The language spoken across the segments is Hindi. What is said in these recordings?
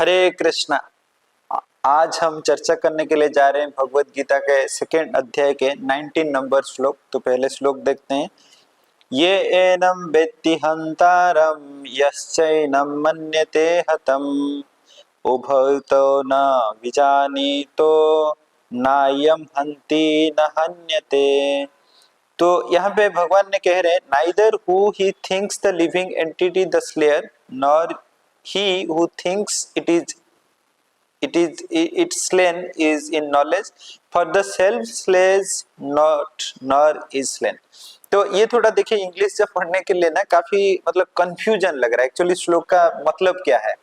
हरे कृष्णा। आज हम चर्चा करने के लिए जा रहे हैं भगवत गीता के सेकेंड अध्याय के 19 नंबर श्लोक। तो पहले श्लोक देखते हैं। ये एनम वेत्ति हंतारम यश्चैनम मन्यते हतम उभयतो न विजानीतो नायम हंति न हन्यते। तो यहाँ पे भगवान ने कह रहे हैं neither who he thinks the living entity the slayer nor he who thinks its slain is in knowledge, for the self slays not nor is slain। तो ये थोड़ा देखिए इंग्लिश जब पढ़ने के लिए ना काफी मतलब कंफ्यूजन लग रहा है एक्चुअली श्लोक का मतलब क्या है।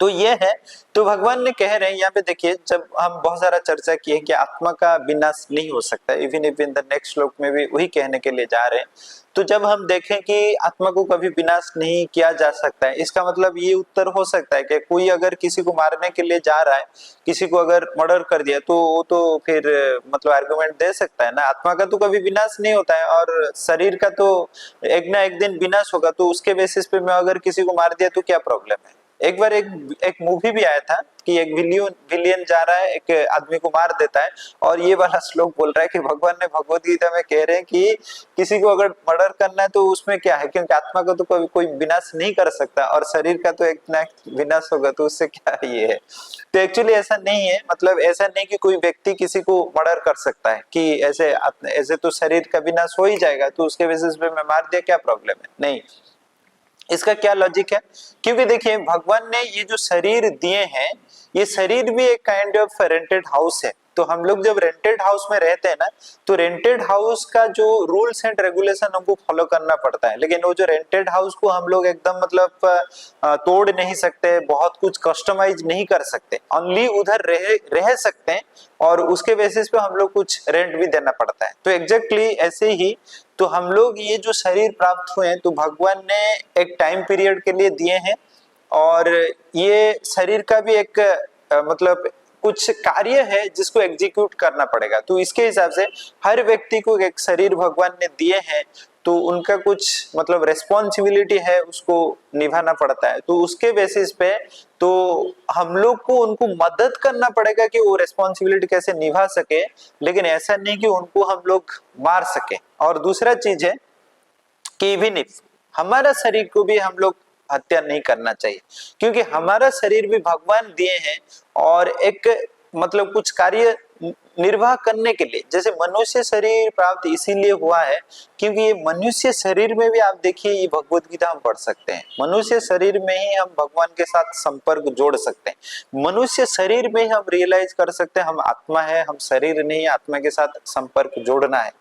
तो ये है, तो भगवान ने कह रहे हैं यहाँ पे देखिए, जब हम बहुत सारा चर्चा किए कि आत्मा का विनाश नहीं हो सकता, इवन इन द नेक्स्ट श्लोक में भी वही कहने के लिए जा रहे हैं। तो जब हम देखें कि आत्मा को कभी विनाश नहीं किया जा सकता है, इसका मतलब ये उत्तर हो सकता है कि कोई अगर किसी को मारने के लिए जा रहा है, किसी को अगर मर्डर कर दिया तो वो तो फिर मतलब आर्गुमेंट दे सकता है ना, आत्मा का तो कभी विनाश नहीं होता है और शरीर का तो एक ना एक दिन विनाश होगा, तो उसके बेसिस पे मैं अगर किसी को मार दिया तो क्या प्रॉब्लम है। एक बार एक मूवी भी आया था कि एक विलियन जा रहा है, एक आदमी को मार देता है, और ये वाला श्लोक बोल रहा है कि भगवान ने भगवत गीता में कह रहे हैं कि किसी को अगर मर्डर करना है तो उसमें क्या है, क्योंकि आत्मा का तो कोई विनाश नहीं कर सकता और शरीर का तो एक ना विनाश होगा, तो उससे क्या ये है। तो एक्चुअली ऐसा नहीं है, मतलब ऐसा नहीं कि कोई व्यक्ति किसी को मर्डर कर सकता है कि ऐसे तो शरीर का विनाश हो ही जाएगा, तो उसके बेसिस पे मैं मार दिया क्या प्रॉब्लम है, नहीं। इसका क्या लॉजिक है, क्योंकि देखिए भगवान ने ये जो शरीर दिए हैं, ये शरीर भी एक काइंड ऑफ रेंटेड हाउस है। तो हम लोग जब रेंटेड हाउस में रहते हैं ना, तो रेंटेड हाउस का जो रूल्स एंड रेगुलेशन हमको फॉलो करना पड़ता है, लेकिन वो जो रेंटेड हाउस को हम लोग एकदम मतलब तोड़ नहीं सकते, बहुत कुछ कस्टमाइज नहीं कर सकते, ओनली उधर रह सकते हैं और उसके बेसिस पे हम लोग कुछ रेंट भी देना पड़ता है। तो एग्जैक्टली ऐसे ही तो हम लोग ये जो शरीर प्राप्त हुए हैं, तो भगवान ने एक टाइम पीरियड के लिए दिए हैं, और ये शरीर का भी एक मतलब कुछ कार्य है जिसको एग्जीक्यूट करना पड़ेगा। तो इसके हिसाब से हर व्यक्ति को एक शरीर भगवान ने दिए हैं, तो उनका कुछ मतलब रेस्पॉन्सिबिलिटी है, उसको निभाना पड़ता है। तो उसके बेसिस पे तो हम लोग को उनको मदद करना पड़ेगा कि वो रेस्पॉन्सिबिलिटी कैसे निभा सके, लेकिन ऐसा नहीं कि उनको हम लोग मार सके। और दूसरा चीज है कि इवन इफ हमारा शरीर को भी हम लोग हत्या नहीं करना चाहिए, क्योंकि हमारा शरीर भी भगवान दिए हैं और एक मतलब कुछ कार्य निर्वाह करने के लिए। जैसे मनुष्य शरीर प्राप्त इसीलिए हुआ है क्योंकि ये मनुष्य शरीर में भी आप देखिए ये भगवत गीता हम पढ़ सकते हैं, मनुष्य शरीर में ही हम भगवान के साथ संपर्क जोड़ सकते हैं, मनुष्य शरीर में ही हम रियलाइज कर सकते हैं हम आत्मा है, हम शरीर नहीं, आत्मा के साथ संपर्क जोड़ना है।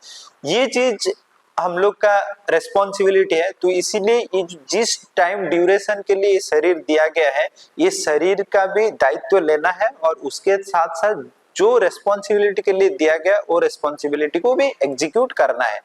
ये चीज हम लोग का रेस्पॉन्सिबिलिटी है। तो इसीलिए जिस टाइम ड्यूरेशन के लिए शरीर दिया गया है, ये शरीर का भी दायित्व लेना है और उसके साथ साथ जो रेस्पॉन्सिबिलिटी के लिए दिया गया वो रेस्पॉन्सिबिलिटी को भी एग्जीक्यूट करना है।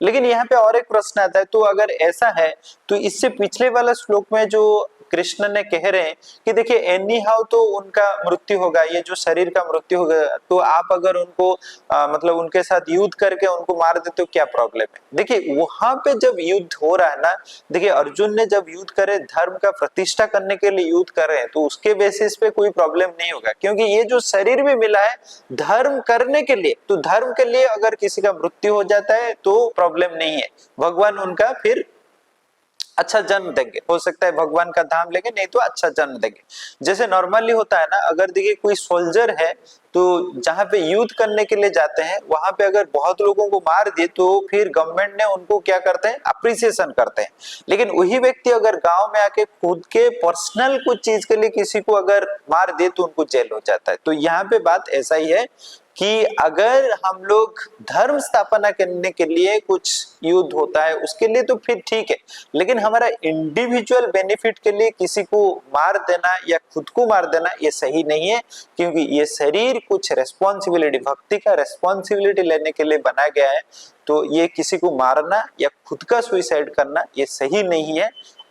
लेकिन यहाँ पे और एक प्रश्न आता है, तो अगर ऐसा है तो इससे पिछले वाला श्लोक में जो कृष्ण ने कह रहे हैं कि देखिए एनी हाउ तो उनका मृत्यु होगा, ये जो शरीर का मृत्यु होगा, तो आप अगर उनको मतलब उनके साथ युद्ध करके उनको मार देते हो क्या प्रॉब्लम है। देखिए वहां पे जब युद्ध हो रहा है ना, देखिए अर्जुन ने जब युद्ध करे धर्म का प्रतिष्ठा करने के लिए युद्ध कर रहे हैं, तो उसके बेसिस पे कोई प्रॉब्लम नहीं होगा, क्योंकि ये जो शरीर भी मिला है धर्म करने के लिए, तो धर्म के लिए अगर किसी का मृत्यु हो जाता है तो प्रॉब्लम नहीं है, भगवान उनका फिर अच्छा जन्म देंगे, हो सकता है भगवान का धाम लेंगे, नहीं तो अच्छा जन्म देंगे। जैसे नॉर्मली होता है ना, अगर देखिए कोई सोल्जर है तो जहां पे युद्ध करने के लिए जाते हैं वहां पे अगर बहुत लोगों को मार दिए तो फिर गवर्नमेंट ने उनको क्या करते हैं, अप्रिसिएशन करते हैं। लेकिन वही व्यक्ति अगर गांव में आके खुद के पर्सनल कुछ चीज के लिए किसी को अगर मार दे तो उनको जेल हो जाता है। तो यहाँ पे बात ऐसा ही है कि अगर हम लोग धर्म स्थापना करने के लिए कुछ युद्ध होता है उसके लिए तो फिर ठीक है, लेकिन हमारा इंडिविजुअल बेनिफिट के लिए किसी को मार देना या खुद को मार देना ये सही नहीं है, क्योंकि ये शरीर कुछ रेस्पॉन्सिबिलिटी, भक्ति का रेस्पॉन्सिबिलिटी लेने के लिए बनाया गया है। तो ये किसी को मारना या खुद का सुइसाइड करना ये सही नहीं है,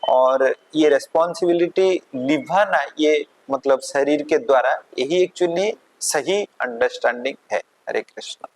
और ये रेस्पॉन्सिबिलिटी निभाना ये मतलब शरीर के द्वारा, यही एक्चुअली सही अंडरस्टैंडिंग है। हरे कृष्णा।